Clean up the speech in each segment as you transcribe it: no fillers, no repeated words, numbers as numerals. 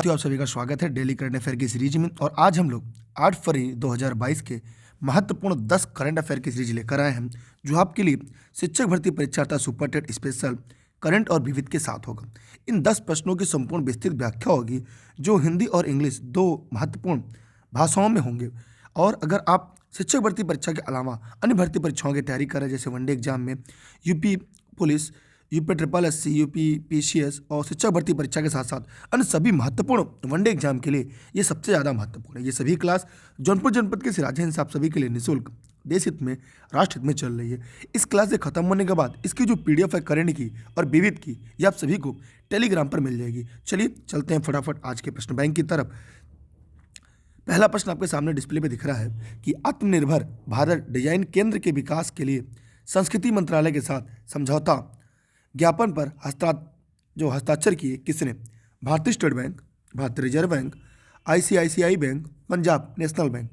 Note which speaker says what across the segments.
Speaker 1: साथियों, आप सभी का स्वागत है डेली करंट अफेयर की सीरीज में। और आज हम लोग 8 फरवरी 2022 के महत्वपूर्ण 10 करंट अफेयर की सीरीज लेकर आए हैं, जो आपके लिए शिक्षक भर्ती परीक्षा अर्थात सुपर टेट स्पेशल करंट और विविध के साथ होगा। इन 10 प्रश्नों की संपूर्ण विस्तृत व्याख्या होगी, जो हिंदी और इंग्लिश दो महत्वपूर्ण भाषाओं में होंगे। और अगर आप शिक्षक भर्ती परीक्षा के अलावा अन्य भर्ती परीक्षाओं की तैयारी कर रहे हैं, जैसे वनडे एग्जाम में UP police, UP triple SC, UP PCS और शिक्षक भर्ती परीक्षा के साथ साथ अन्य सभी महत्वपूर्ण वनडे एग्जाम के लिए ये सबसे ज़्यादा महत्वपूर्ण है। ये सभी क्लास जौनपुर जनपद के सिराज हिंद साहब सभी के लिए निःशुल्क देश हित में राष्ट्र हित में चल रही है। इस क्लास से खत्म होने के बाद इसकी जो पीडीएफ है करंट की और विविध की, ये आप सभी को टेलीग्राम पर मिल जाएगी। चलिए चलते हैं फटाफट आज के प्रश्न बैंक की तरफ। पहला प्रश्न आपके सामने डिस्प्ले पे दिख रहा है कि आत्मनिर्भर भारत डिजाइन केंद्र के विकास के लिए संस्कृति मंत्रालय के साथ समझौता ज्ञापन पर हस्ताक्षर किए किसने? भारतीय स्टेट बैंक, भारतीय reserve bank, ICICI bank, Punjab national bank.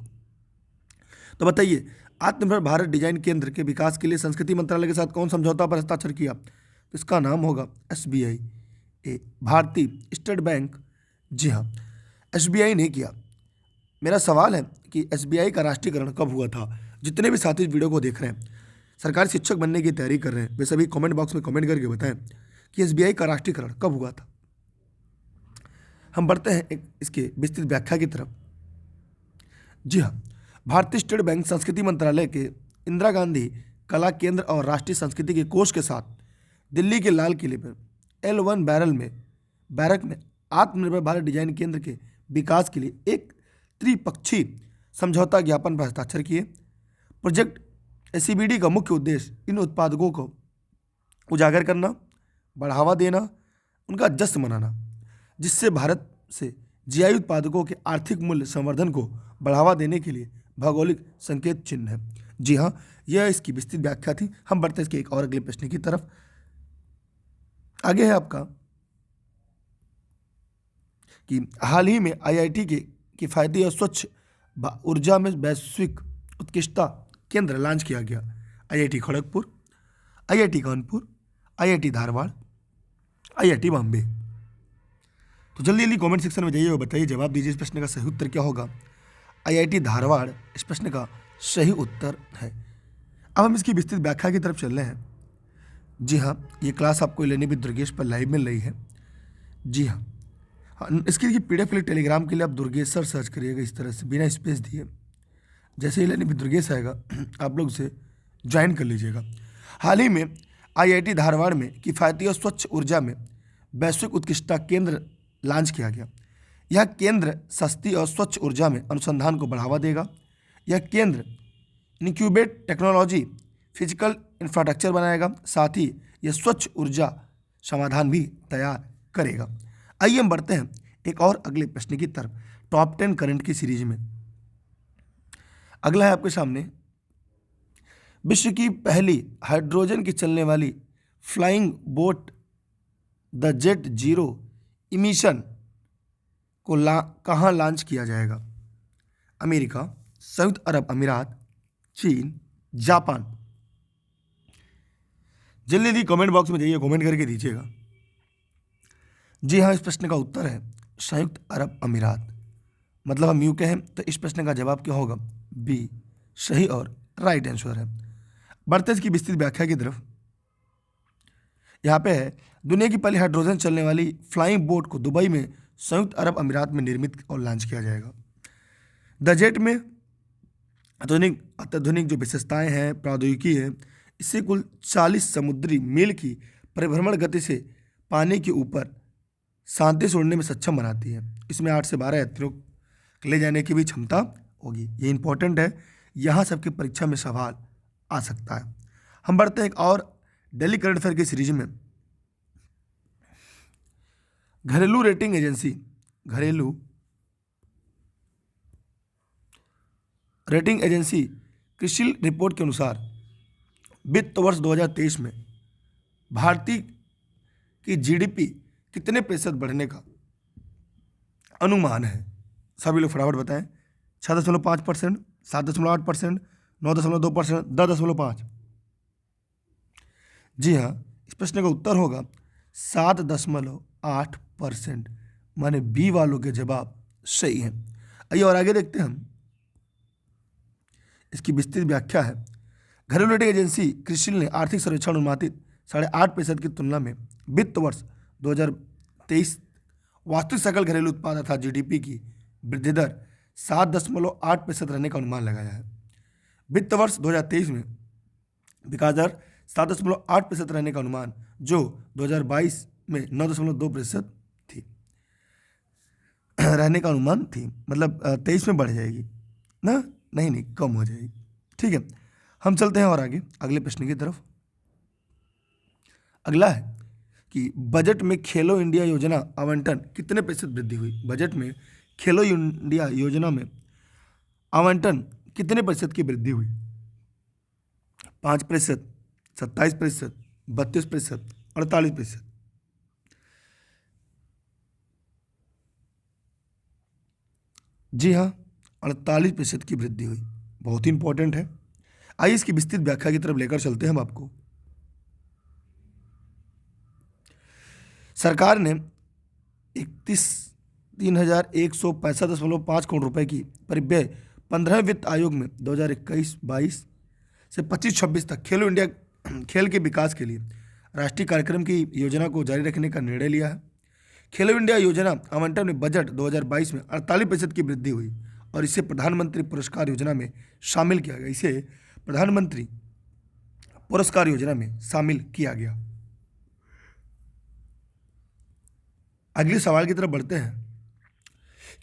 Speaker 1: तो बताइए, आत्मनिर्भर भारत डिजाइन केंद्र के विकास के लिए संस्कृति मंत्रालय के साथ कौन समझौता पर हस्ताक्षर किया? तो इसका नाम होगा एसबीआई, भारतीय स्टेट बैंक। जी हाँ, एसबीआई ने किया। मेरा सवाल है कि एसबीआई का राष्ट्रीयकरण कब हुआ था? जितने भी साथी वीडियो को देख रहे हैं, सरकारी शिक्षक बनने की तैयारी कर रहे हैं, वे सभी कमेंट बॉक्स में कमेंट करके बताएं कि एसबीआई का राष्ट्रीयकरण कब हुआ था। हम बढ़ते हैं इसके विस्तृत व्याख्या की तरफ। जी हाँ, भारतीय स्टेट बैंक संस्कृति मंत्रालय के इंदिरा गांधी कला केंद्र और राष्ट्रीय संस्कृति के कोष के साथ दिल्ली के लाल किले पर L1 बैरक में आत्मनिर्भर भारत डिजाइन केंद्र के विकास के लिए एक त्रिपक्षीय समझौता ज्ञापन पर हस्ताक्षर किए। प्रोजेक्ट एसीबीडी का मुख्य उद्देश्य इन उत्पादकों को उजागर करना, बढ़ावा देना, उनका जश्न मनाना, जिससे भारत से जीआई उत्पादकों के आर्थिक मूल्य संवर्धन को बढ़ावा देने के लिए भौगोलिक संकेत चिन्ह है। जी हाँ, यह इसकी विस्तृत व्याख्या थी। हम बढ़ते हैं इसके एक और अगले प्रश्न की तरफ। आगे है आपका कि हाल ही में आईआईटी के किफायती और स्वच्छ ऊर्जा में वैश्विक उत्कृष्टता केंद्र लॉन्च किया गया। IIT Kharagpur, IIT Kanpur, IIT Dharwad, IIT Bombay. तो जल्दी जल्दी कमेंट सेक्शन में जाइए और बताइए, जवाब दीजिए इस प्रश्न का सही उत्तर क्या होगा। आईआईटी धारवाड़ इस प्रश्न का सही उत्तर है। अब हम इसकी विस्तृत व्याख्या की तरफ चल रहे हैं। जी हाँ, ये क्लास आपको लेनी भी दुर्गेश पर लाइव मिल रही है। जी हाँ, इसकी पीडीएफ के लिए टेलीग्राम के लिए आप दुर्गेश सर सर्च करिएगा, इस तरह से बिना स्पेस दिए। जैसे ही लेने भी दुर्गेश आएगा, आप लोग से ज्वाइन कर लीजिएगा। हाल ही में आईआईटी धारवाड़ में किफ़ायती और स्वच्छ ऊर्जा में वैश्विक उत्कृष्टता केंद्र लॉन्च किया गया। यह केंद्र सस्ती और स्वच्छ ऊर्जा में अनुसंधान को बढ़ावा देगा। यह केंद्र इनक्यूबेट टेक्नोलॉजी, फिजिकल इंफ्रास्ट्रक्चर बनाएगा, साथ ही यह स्वच्छ ऊर्जा समाधान भी तैयार करेगा। आइए हम बढ़ते हैं एक और अगले प्रश्न की तरफ, टॉप 10 करंट की सीरीज में। अगला है आपके सामने, विश्व की पहली हाइड्रोजन की चलने वाली flying boat the jet zero emission को कहाँ लॉन्च किया जाएगा? अमेरिका, संयुक्त अरब अमीरात, चीन, जापान। जल्दी जल्दी कमेंट बॉक्स में जाइए, कमेंट करके दीजिएगा। जी हाँ, इस प्रश्न का उत्तर है संयुक्त अरब अमीरात। मतलब हम यूं कहें तो इस प्रश्न का जवाब क्या होगा? बी सही और राइट आंसर है। बढ़ते इसकी विस्तृत व्याख्या की तरफ। यहाँ पे है, दुनिया की पहली हाइड्रोजन चलने वाली फ्लाइंग बोट को दुबई में संयुक्त अरब अमीरात में निर्मित और लॉन्च किया जाएगा। द जेट में अत्याधुनिक जो विशेषताएं हैं, प्रौद्योगिकी है, इससे कुल 40 समुद्री मील की परिभ्रमण गति से पानी के ऊपर शांति से उड़ने में सक्षम बनाती है। इसमें 8 से 12 यात्रियों को ले जाने की भी क्षमता होगी। ये इंपॉर्टेंट है, यहाँ सबके परीक्षा में सवाल आ सकता है। हम बढ़ते हैं एक और डेली करंट अफेयर की सीरीज में। घरेलू रेटिंग एजेंसी क्रिसिल रिपोर्ट के अनुसार वित्त वर्ष 2023 में भारतीय की जीडीपी कितने प्रतिशत बढ़ने का अनुमान है? सभी लोग फटाफट बताएं। 6.5%, 7.8%, 9.2%, 10.5। जी हाँ, इस प्रश्न का उत्तर होगा 7.8%। माने बी वालों के जवाब सही हैं। आइए और आगे देखते हैं हम। इसकी विस्तृत व्याख्या है। घरेलू रेटिंग एजेंसी क्रिसिल ने आर्थिक सर्वेक्षण अनुमानित 8.5% की तुलना में वित्त वर्ष 2023 वास्तविक सकल घरेलू उत्पाद अर्थात जीडीपी की वृद्धि दर 7.8% रहने का अनुमान लगाया है। वित्त वर्ष 2023 में विकास दर 7.8% रहने का अनुमान, जो 2022 में 9.2% थी, रहने का अनुमान थी, मतलब 23 में बढ़ जाएगी ना, नहीं कम हो जाएगी। ठीक है, हम चलते हैं और आगे अगले प्रश्न की तरफ। अगला है कि बजट में खेलो इंडिया योजना आवंटन कितने प्रतिशत वृद्धि हुई। बजट में खेलो इंडिया योजना में आवंटन कितने प्रतिशत की वृद्धि हुई। 5%, 27%, 32%, 48%। जी हाँ, 48% की वृद्धि हुई। बहुत ही इंपॉर्टेंट है। आइए इसकी विस्तृत व्याख्या की तरफ लेकर चलते हैं हम आपको। सरकार ने 3,165.5 करोड़ रुपए की परिव्यय 15वें वित्त आयोग में 2021-22 से 25-26 तक खेलो इंडिया खेल के विकास के लिए राष्ट्रीय कार्यक्रम की योजना को जारी रखने का निर्णय लिया है। खेलो इंडिया योजना आवंटन में बजट 2022 में 48% की वृद्धि हुई और इसे प्रधानमंत्री पुरस्कार योजना में शामिल किया गया। इसे प्रधानमंत्री पुरस्कार योजना में शामिल किया गया। अगले सवाल की तरफ बढ़ते हैं।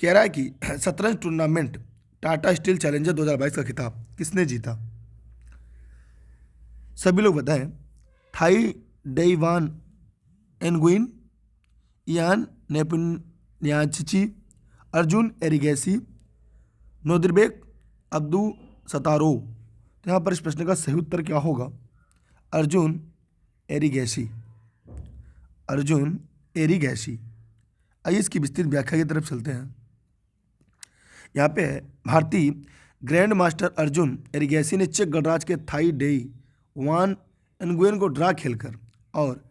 Speaker 1: कह रहा है कि शतरंज टूर्नामेंट टाटा स्टील चैलेंजर 2022 का खिताब किसने जीता। सभी लोग बताएं। थाई डेइवान एनगुइन, यान नेपुन्याचिची, अर्जुन एरिगैसी, नोदिरबेक अब्दू सतारो। तो यहाँ पर इस प्रश्न का सही उत्तर क्या होगा। अर्जुन एरिगैसी, अर्जुन एरिगैसी। आइए इसकी विस्तृत व्याख्या की तरफ चलते हैं। यहाँ पे है भारतीय ग्रैंड मास्टर अर्जुन एरिगैसी ने चेक गणराज्य के थाई डेई वान एनगुएन को ड्रा खेलकर और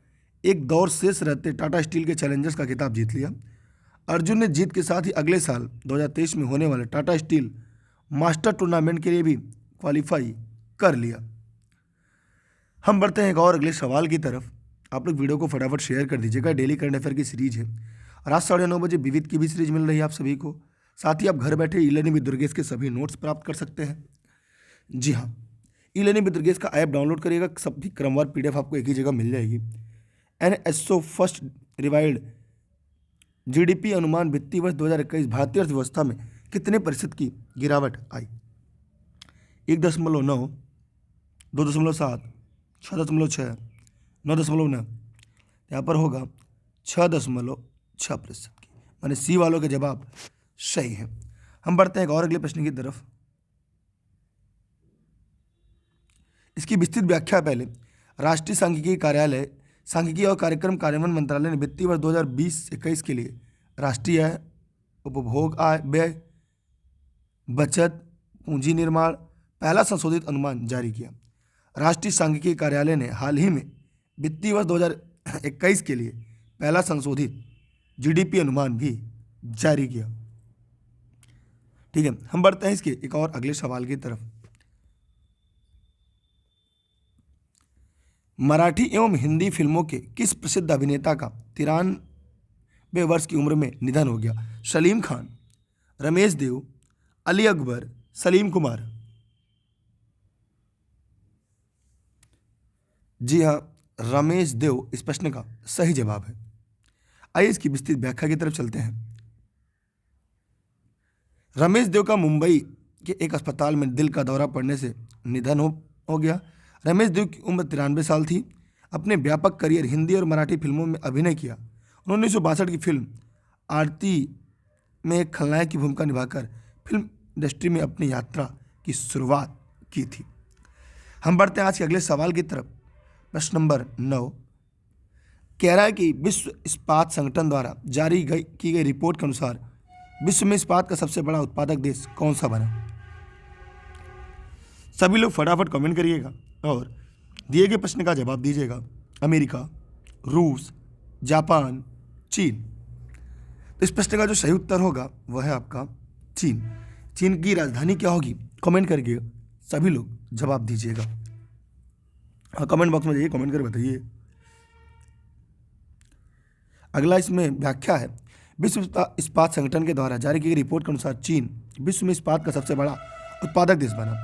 Speaker 1: एक दौर शेष रहते टाटा स्टील के चैलेंजर्स का खिताब जीत लिया। अर्जुन ने जीत के साथ ही अगले साल 2023 में होने वाले टाटा स्टील मास्टर टूर्नामेंट के लिए भी क्वालिफाई कर लिया। हम बढ़ते हैं एक और अगले सवाल की तरफ। आप लोग वीडियो को फटाफट शेयर कर दीजिएगा। डेली करंट अफेयर की सीरीज है। रात 9:30 बजे विविध की भी सीरीज मिल रही है आप सभी को। साथ ही आप घर बैठे ई लर्निंग विद दुर्गेश के सभी नोट्स प्राप्त कर सकते हैं। जी हाँ, ई लर्निंग विद दुर्गेश का ऐप डाउनलोड करिएगा। सभी क्रमवार पीडीएफ आपको एक ही जगह मिल जाएगी। एनएसओ फर्स्ट रिवाइल्ड जीडीपी अनुमान वित्तीय वर्ष 2021 भारतीय अर्थव्यवस्था में कितने प्रतिशत की गिरावट आई। 1.9, 2.7, 6.6, 9.9। यहाँ पर होगा 6.6% की, माने सी वालों के जवाब सही है। हम बढ़ते हैं एक और अगले प्रश्न की तरफ। इसकी विस्तृत व्याख्या पहले। राष्ट्रीय सांख्यिकी कार्यालय सांख्यिकी और कार्यक्रम कार्यान्वयन मंत्रालय ने वित्तीय वर्ष 2020-21 के लिए राष्ट्रीय आय, उपभोग आय, व्यय, बचत, पूंजी निर्माण पहला संशोधित अनुमान जारी किया। राष्ट्रीय सांख्यिकी कार्यालय ने हाल ही में वित्तीय वर्ष 2021 के लिए पहला संशोधित जीडीपी अनुमान भी जारी किया। ठीक है, हम बढ़ते हैं इसके एक और अगले सवाल की तरफ। मराठी एवं हिंदी फिल्मों के किस प्रसिद्ध अभिनेता का 93 वर्ष की उम्र में निधन हो गया। सलीम खान, रमेश देव, अली अकबर, सलीम कुमार। जी हाँ, रमेश देव इस प्रश्न का सही जवाब है। आइए इसकी विस्तृत व्याख्या की तरफ चलते हैं। रमेश देव का मुंबई के एक अस्पताल में दिल का दौरा पड़ने से निधन हो गया। रमेश देव की उम्र 93 साल थी। अपने व्यापक करियर हिंदी और मराठी फिल्मों में अभिनय किया। उन्होंने 1962 की फिल्म आरती में एक खलनायक की भूमिका निभाकर फिल्म इंडस्ट्री में अपनी यात्रा की शुरुआत की थी। हम बढ़ते हैं आज के अगले सवाल की तरफ। प्रश्न नंबर 9 कह रहा है कि विश्व इस्पात संगठन द्वारा जारी की गई रिपोर्ट के अनुसार विश्व में इस्पात का सबसे बड़ा उत्पादक देश कौन सा बना। सभी लोग फटाफट कमेंट करिएगा और दिए गए प्रश्न का जवाब दीजिएगा। अमेरिका, रूस, जापान, चीन। तो इस प्रश्न का जो सही उत्तर होगा वह है आपका चीन। चीन की राजधानी क्या होगी? कमेंट करके सभी लोग जवाब दीजिएगा। हाँ, कमेंट बॉक्स में जाइए, कमेंट करके बताइए। अगला इसमें व्याख्या है। विश्व इस्पात संगठन के द्वारा जारी की गई रिपोर्ट के अनुसार चीन विश्व में इस्पात का सबसे बड़ा उत्पादक देश बना।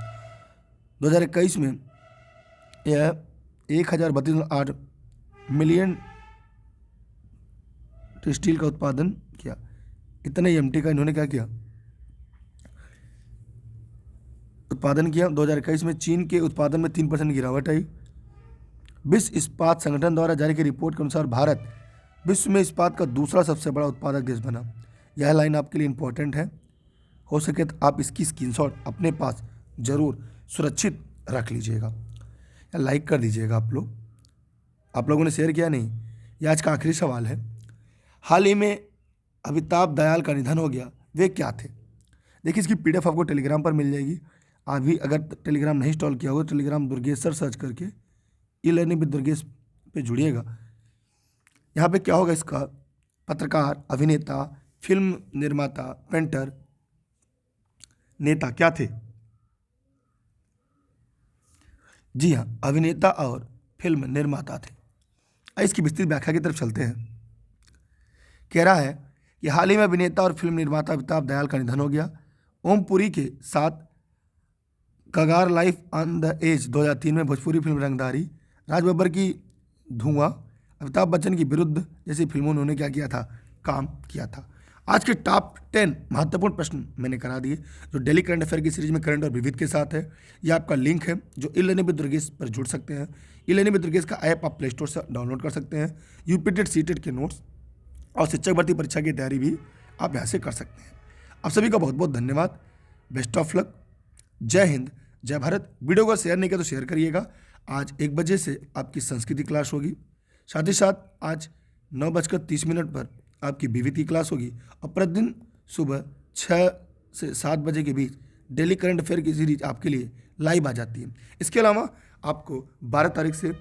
Speaker 1: 2021 में यह 1032.8 मिलियन स्टील का उत्पादन किया। इतने एमटी का इन्होंने क्या किया? उत्पादन किया। 2021 में चीन के उत्पादन में 3% गिरावट आई। विश्व इस्पात संगठन द्वारा जारी की रिपोर्ट के अनुसार भारत विश्व में इस्पात का दूसरा सबसे बड़ा उत्पादक देश बना। यह लाइन आपके लिए इंपॉर्टेंट है, हो सके तो आप इसकी स्क्रीनशॉट अपने पास जरूर सुरक्षित रख लीजिएगा या लाइक कर दीजिएगा। आप लोगों ने शेयर किया नहीं? यह आज का आखिरी सवाल है। हाल ही में अमिताभ दयाल का निधन हो गया, वे क्या थे? देखिए, इसकी पीडीएफ आपको टेलीग्राम पर मिल जाएगी। अभी अगर टेलीग्राम नहीं इंस्टॉल किया होगा, टेलीग्राम दुर्गेश सर सर्च करके ई लर्निंग विद दुर्गेश पे जुड़िएगा। यहाँ पे क्या होगा? इसका पत्रकार, अभिनेता, फिल्म निर्माता, पेंटर, नेता क्या थे? जी हाँ, अभिनेता और फिल्म निर्माता थे। इसकी विस्तृत व्याख्या की तरफ चलते हैं। कह रहा है कि हाल ही में अभिनेता और फिल्म निर्माता अमिताभ दयाल का निधन हो गया। ओम पुरी के साथ कगार लाइफ ऑन द एज 2003 में भोजपुरी फिल्म रंगदारी, राज बब्बर की धुआं, अमिताभ बच्चन की विरुद्ध जैसी फिल्मों में उन्होंने क्या किया था? काम किया था। आज के टॉप 10 महत्वपूर्ण प्रश्न मैंने करा दिए, जो डेली करंट अफेयर की सीरीज में करंट और विविध के साथ है। ये आपका लिंक है जो ई लर्निंग विद दुर्गेश पर जुड़ सकते हैं। ई लर्निंग विद दुर्गेश का ऐप आप प्ले स्टोर से डाउनलोड कर सकते हैं। यूपीटेट सीटेट के नोट्स और शिक्षक भर्ती परीक्षा की तैयारी भी आप यहाँ से कर सकते हैं। आप सभी का बहुत बहुत धन्यवाद। Best of luck. जय हिंद, जय भारत। वीडियो को शेयर नहीं किया तो शेयर करिएगा। आज 1 बजे से आपकी संस्कृति क्लास होगी। साथ ही साथ आज 9:30 पर आपकी विविध की क्लास होगी और प्रतिदिन सुबह 6 से 7 बजे के बीच डेली करंट अफेयर की सीरीज आपके लिए लाइव आ जाती है। इसके अलावा आपको 12 तारीख से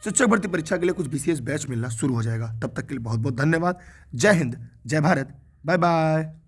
Speaker 1: शिक्षक भर्ती परीक्षा के लिए कुछ विशेष बैच मिलना शुरू हो जाएगा। तब तक के लिए बहुत बहुत धन्यवाद। जय हिंद, जय भारत, बाय बाय।